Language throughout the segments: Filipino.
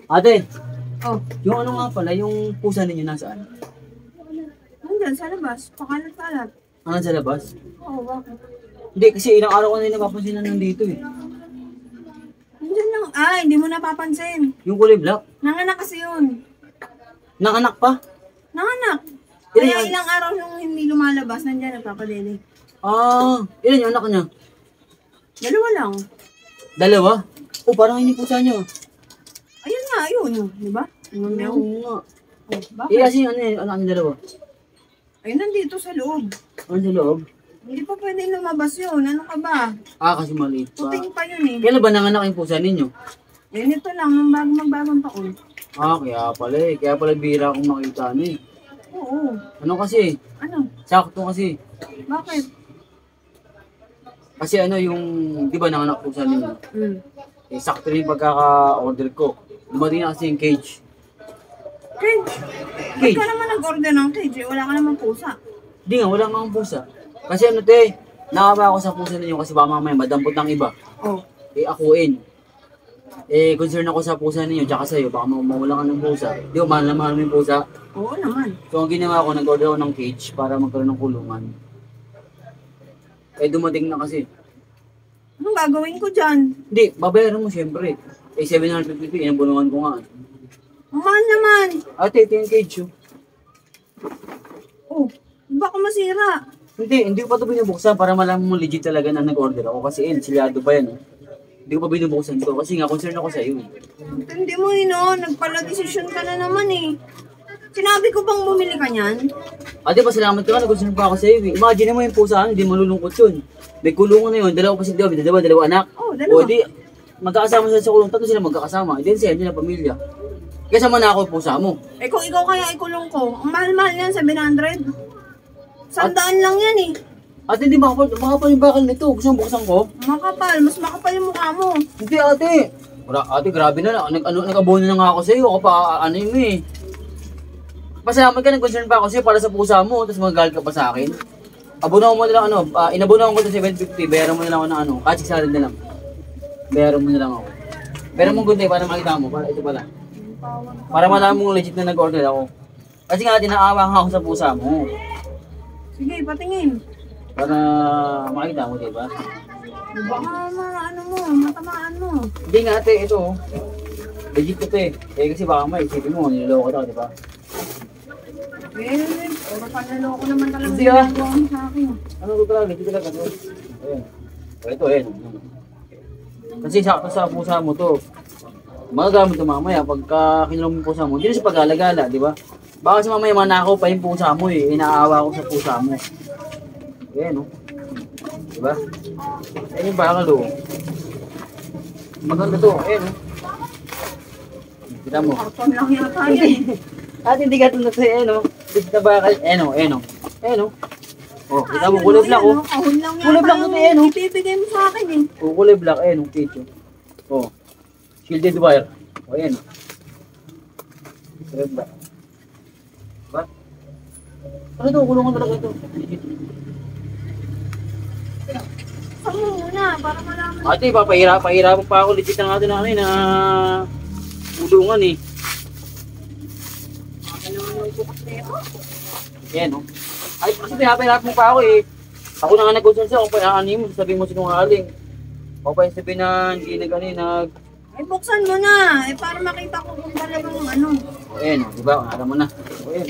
Ate, Oh, yung ano nga pala, yung pusa ninyo nasaan? nandyan sa labas. Pakalat-kalat. Ano sa labas? Oo, bakit? Hindi, kasi ilang araw ko na napapansin na nandito eh. Nandyan lang. Ah, hindi mo napapansin. Yung kulay black. Nanganak kasi yun. Nanganak pa? Nanganak. Ilan Kaya yan? ilang araw yung hindi lumalabas, nandyan nagpapadede. Ah, ilan yung anak niya? Dalawa lang. Dalawa? Oh, parang hindi pusa niyo. Ayun nga, ayun. Di ba? Ayun nga. Oo nga. Oh, Eh, bakit? kasi ano yung anak niya dalawa? Ayun, nandito sa loob. Ano sa loob? Hindi pa pwede lumabas yun. Ano ka ba? Ah, kasi maliit pa. Puting pa yun eh. Kailan ba nanganak yung pusa ninyo? Ayun, ito lang. Nung magbagong taon. Ah, kaya pala eh. Kaya pala bihira akong makita ano eh. Oo. Ano kasi? Ano? Sakto kasi. Bakit? Kasi ano yung, di ba nanganak pusa ninyo? Hmm. Eh, sakto rin yung pagkaka-order ko. Dumating na kasi yung cage. Cage. Ba't Cage? ka naman nag-order ng cage? Eh, wala ka naman pusa. Di nga, wala nga akong pusa. Kasi ano te, nakaba ako sa pusa ninyo kasi baka mamaya madampot ng iba. Oh. Eh, akuin. Eh, concern ako sa pusa ninyo, tsaka sa'yo, baka mawala ka ng pusa. Di ba, mahal na mahal mo yung pusa. Oo naman. So, ang ginawa ko, nag-order ako ng cage para magkaroon ng kulungan. Eh, dumating na kasi. Anong gagawin ko dyan? Hindi, babayaran mo siyempre. Eh, 750, inabunungan ko nga. Ang mahal naman. Ate, ito yung cage, oh. Oh, baka masira. Hindi ko pa ito binubuksan para malaman mo legit talaga na nag-order ako. Kasi silyado pa yan, eh. Hindi ko pa binubuksan ito kasi nga, concern ako sa'yo, eh. Hindi mo no, nagpala-desisyon ka na naman eh. Sinabi ko bang bumili ka niyan? Ate, pasalamat ka, nag-concern pa ako sa'yo, eh. Imagine mo yung pusa, hindi malulungkot yun. May kulungan na yun, dalawa pa sila, dalawa anak. Oh, dalawa. O, di, magkakasama sila sa kulong, tatlo sila magkakasama. Then siya, hindi na pamilya. Kaya sama na ako yung pusa mo. Eh kung ikaw kaya ikulong ko, ang mahal-mahal yan, 700. 100 lang yan eh. Ate, hindi makapal yung bakal nito. Gusto mo buksan ko? Makapal, mas makapal yung mukha mo. Hindi, ate. Ate, grabe na lang. Nag-abono na nga ako sa'yo. Ako pa, ano yun eh. Pasalamat ka, nag-concern pa ako sa'yo para sa pusa mo. Tapos magagalit ka pa sa akin. Abono mo na lang, inabono ko ito 750. Bayaran mo na lang ako ng ano. Kahit 600 na lang. Bayaran mo na lang ako. Bayaran mo good day para makita mo. Para ito pala. Para malaman mong legit na nag-order ako. Kasi nga, tinaawa nga ako sa pusa mo. Sige, patingin. Para makita mo, diba? Baka ano mo, matamaan mo. Hindi nga ate, ito oh. Legit ko ito eh. Eh kasi baka may isipin mo, niloloko ko ito, diba? Well, puro panloloko naman talaga Hindi ah. ginagawa mo sa akin. Ano ko talaga, legit talaga ito. Ayan. Ito, ayan. Kasi sakto sa pusa mo to. Magagamit ito mamaya pagka kinulong mo yung pusa mo. Hindi na siya pag-alagala, di ba? Baka sa mamaya manakaw pa yung pusa mo eh. Inaawa ko sa pusa mo. Ayan oh. Diba? Ayan yung bakal oh. Maganda to. Ayan oh. Kita mo. Karton lang yata yan eh. At hindi ka tulad sa ayan oh. Dito bakal. Ayan oh. Ayan oh. Ayan oh. Oh, kita mo kulay black oh. Kahon lang yata. Kulay black ito ayan oh. Ipibigay mo sa akin eh. Oh, kulay black. Ayan oh. Pito. Oh. Shielded wire. Oh, ayan oh. Kulay black. Diba? Ano to? Kulungan talaga ito. Saan mo muna, para malaman. Ate, pahirapan pa ako. Legit na natin na ano eh, na kulungan eh. Baka naman yung bukas na yun. Yan oh. Ay, kasi pinapahirapan mo pa ako eh. Ako na nga nag-concern sa'yo, kung paano mo, sabihin mo sinungaling. Ako pa yung sabihin na hindi nag Eh, buksan mo na. Eh, para makita ko kung talagang ano. Ayan oh, diba? Alam mo na. Ayan.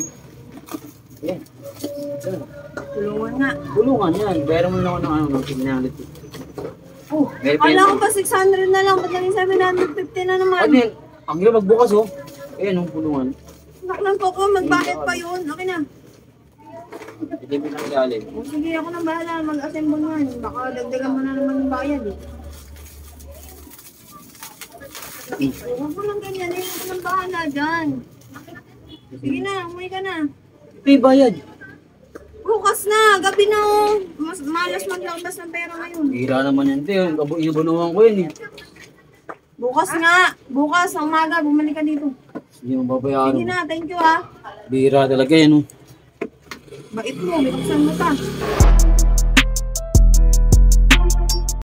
Ayan. Ayan. Tulungan nga. Kulungan yan. Bayaran mo na ako ng ano, ng signality. Oh, May kala ko pa 600 na lang. Ba't naging 750 na naman? Ano yan? Ang hirap magbukas oh. Ayan oh, kulungan. Naklan ko ko, magbakit pa yun. Okay na. Hindi mo nang galing. O sige, ako nang bahala. Mag-assemble nga. Baka dagdagan mo na naman yung bayad eh. Huwag mo lang ganyan eh. Ako nang bahala dyan. Sige na, umuwi ka na. May bayad. Bukas na, gabi na oh. Malas maglabas ng pera ngayon. Hira naman yan, te. Inabunuhan ko yun eh. Bukas nga. Bukas, ang umaga, bumalik ka dito. Hindi mo babayaran. Sige na, thank you ah. Bihira talaga yan oh. Bait mo, binuksan mo pa.